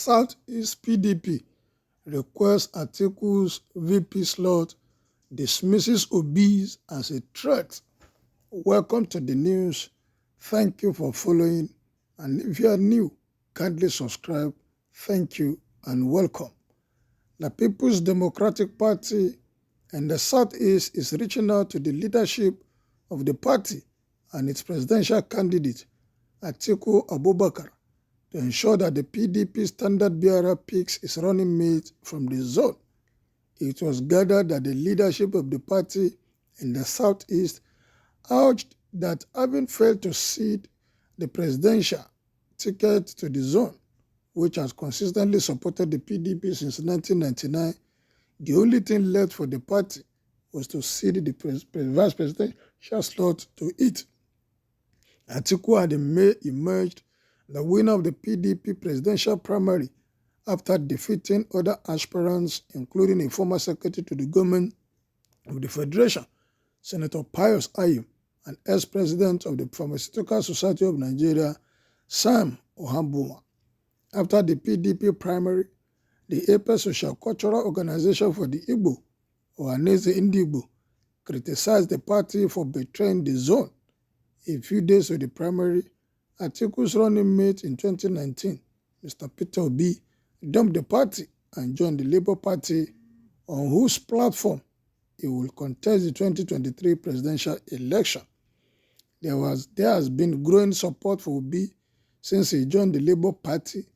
Southeast PDP requests Atiku's VP slot, dismisses Obi's as a threat. Welcome to the news. Thank you for following. And if you are new, kindly subscribe. Thank you and welcome. The People's Democratic Party in the Southeast is reaching out to the leadership of the party and its presidential candidate, Atiku Abubakar, to ensure that the PDP standard-bearer picks its running mate from the zone. It was gathered that the leadership of the party in the Southeast urged that having failed to cede the presidential ticket to the zone, which has consistently supported the PDP since 1999, the only thing left for the party was to cede the vice presidential slot to it. Atiku had in May emerged the winner of the PDP presidential primary after defeating other aspirants, including a former secretary to the government of the Federation, Senator Pius Ayim, and ex-president of the Pharmaceutical Society of Nigeria, Sam Ohambuma. After the PDP primary, the Apex Social Cultural Organization for the Igbo, Ohanaeze Ndigbo, criticized the party for betraying the zone. A few days of the primary, Atiku's running mate in 2019, Mr. Peter Obi, dumped the party and joined the Labour Party, on whose platform he will contest the 2023 presidential election. There has been growing support for Obi since he joined the Labour Party.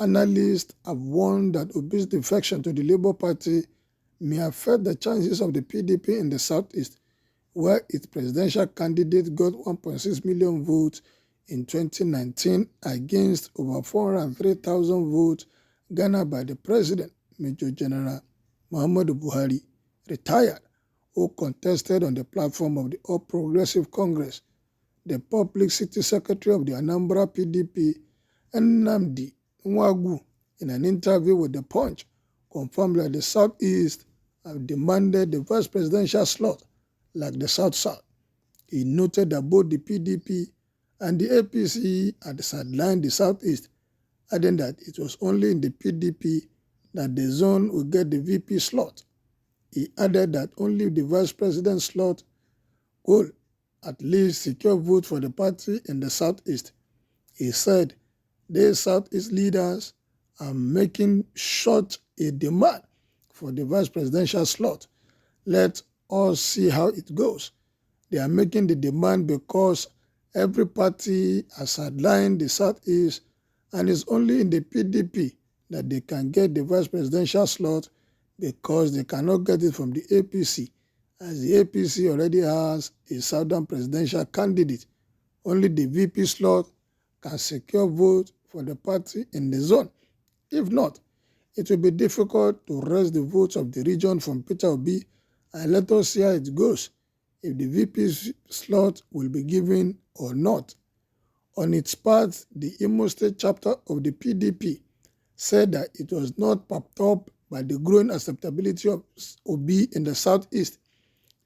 Analysts have warned that Obi's defection to the Labour Party may affect the chances of the PDP in the Southeast, where its presidential candidate got 1.6 million votes in 2019 against over 403,000 votes garnered by the president, Major General Muhammadu Buhari, retired, who contested on the platform of the All Progressive Congress. The publicity secretary of the Anambra PDP, Nnamdi Nwagwu, in an interview with The Punch, confirmed that the Southeast have demanded the vice presidential slot like the South-South. He noted that both the PDP and the APC had sidelined the Southeast, adding that it was only in the PDP that the zone would get the VP slot. He added that only the vice president slot could at least secure votes for the party in the Southeast. He said, "These Southeast leaders are making such a demand for the vice presidential slot. Let us see how it goes. They are making the demand because every party has sidelined the Southeast, and it's only in the PDP that they can get the vice presidential slot because they cannot get it from the APC, as the APC already has a Southern presidential candidate. Only the VP slot can secure votes for the party in the zone. If not, it will be difficult to wrest the votes of the region from Peter Obi, and let us see how it goes, if the VP slot will be given or not." On its part, the Imo State chapter of the PDP said that it was not pumped up by the growing acceptability of Obi in the Southeast.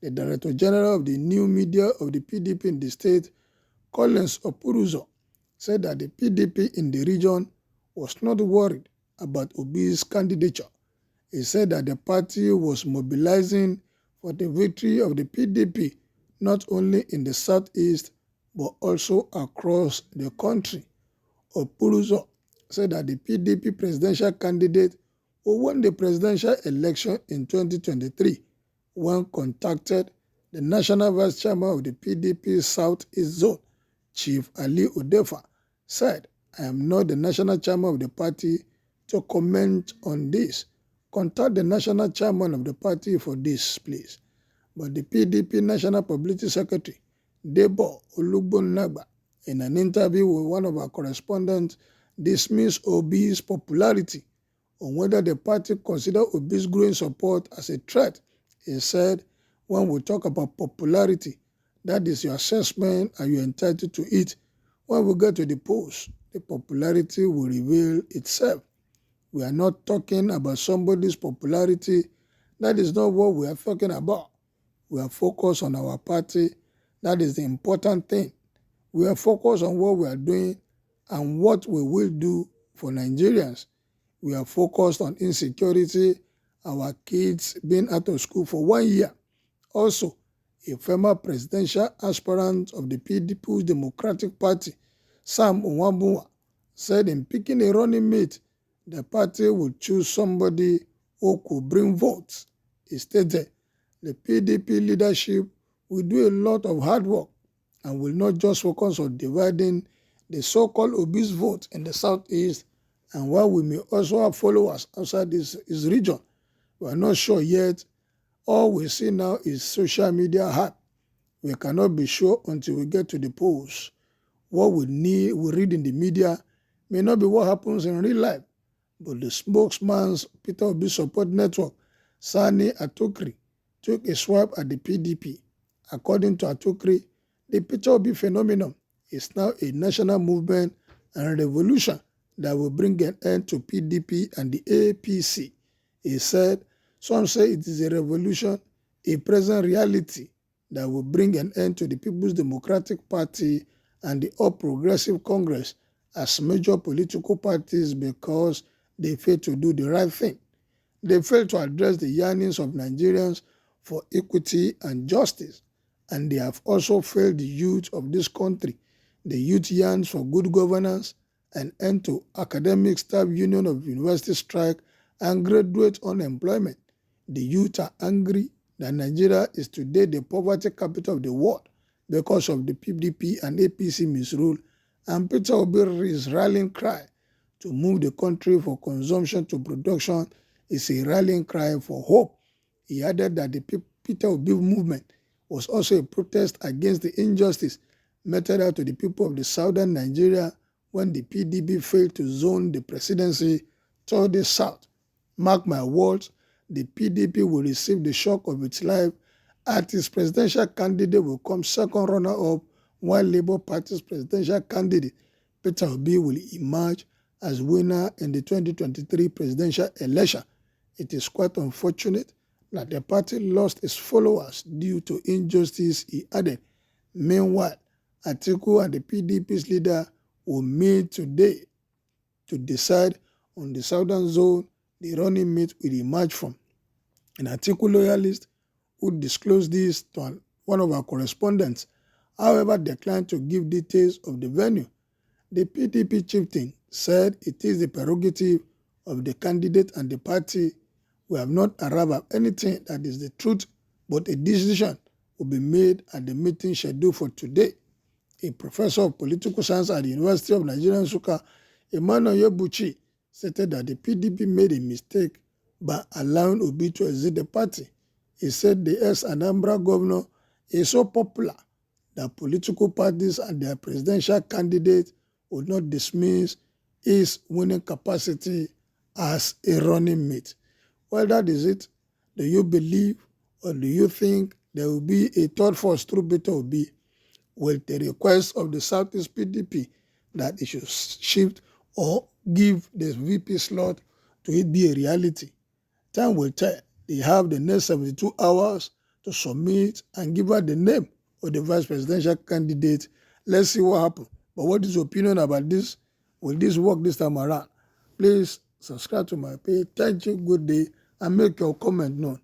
The Director General of the new media of the PDP in the state, Collins Opuruzo, said that the PDP in the region was not worried about Obi's candidature. He said that the party was mobilizing for the victory of the PDP not only in the Southeast but also across the country. Opuruzo said that the PDP presidential candidate who won the presidential election in 2023, when contacted, the national vice chairman of the PDP Southeast Zone, Chief Ali Odefa, said, "I am not the national chairman of the party to comment on this. Contact the national chairman of the party for this, please." But the PDP National Publicity Secretary, Debo Olugbonnagba, in an interview with one of our correspondents, dismissed Obi's popularity. On whether the party consider Obi's growing support as a threat, he said, "When we talk about popularity, that is your assessment and you're entitled to it. When we get to the polls, the popularity will reveal itself. We are not talking about somebody's popularity. That is not what we are talking about. We are focused on our party. That is the important thing. We are focused on what we are doing and what we will do for Nigerians." We are focused on insecurity, our kids being out of school for 1 year. Also, a former presidential aspirant of the People's Democratic Party, Sam Nwabunwa, said in picking a running mate, the party would choose somebody who could bring votes. He stated, the PDP leadership will do a lot of hard work and will not just focus on dividing the so-called obese vote in the southeast, and while we may also have followers outside this region, we are not sure yet. All we see now is social media hype. We cannot be sure until we get to the polls. What we read in the media may not be what happens in real life, but the spokesman's Peter Obi Support Network, Sani Atokri, took a swipe at the PDP. According to Atokri, the Peter Obi phenomenon is now a national movement and revolution that will bring an end to PDP and the APC. He said, some say it is a revolution, a present reality that will bring an end to the People's Democratic Party and the All Progressive Congress as major political parties because they failed to do the right thing. They failed to address the yearnings of Nigerians for equity and justice, and they have also failed the youth of this country. The youth yearns for good governance, an end to academic staff union of university strike and graduate unemployment. The youth are angry that Nigeria is today the poverty capital of the world because of the PDP and APC misrule, and Peter Obi's rallying cry to move the country from consumption to production is a rallying cry for hope. He added that the Peter Obi movement was also a protest against the injustice meted out to the people of the southern Nigeria when the PDP failed to zone the presidency toward the south. Mark my words, the PDP will receive the shock of its life as its presidential candidate will come second runner-up, while Labour Party's presidential candidate, Peter Obi, will emerge as winner in the 2023 presidential election. It is quite unfortunate that the party lost its followers due to injustice, he added. Meanwhile, Atiku and the PDP's leader will meet today to decide on the southern zone the running mate will emerge from. An Atiku loyalist who disclosed this to one of our correspondents, however, declined to give details of the venue. The PDP chieftain said it is the prerogative of the candidate and the party. We have not arrived at anything that is the truth, but a decision will be made at the meeting scheduled for today. A professor of political science at the University of Nigeria, Nsukka, Emmanuel Yebuchi, stated that the PDP made a mistake by allowing Obi to exit the party. He said the ex-Anambra governor is so popular that political parties and their presidential candidates would not dismiss his winning capacity as a running mate. Well, that is it. Do you believe or do you think there will be a third force through Peter Obi? With the request of the Southeast PDP that it should shift or give the VP slot to it be a reality? Time will tell. They have the next 72 hours to submit and give her the name of the vice presidential candidate. Let's see what happens. But what is your opinion about this? Will this work this time around? Please subscribe to my page. Thank you. Good day. And make your comment known.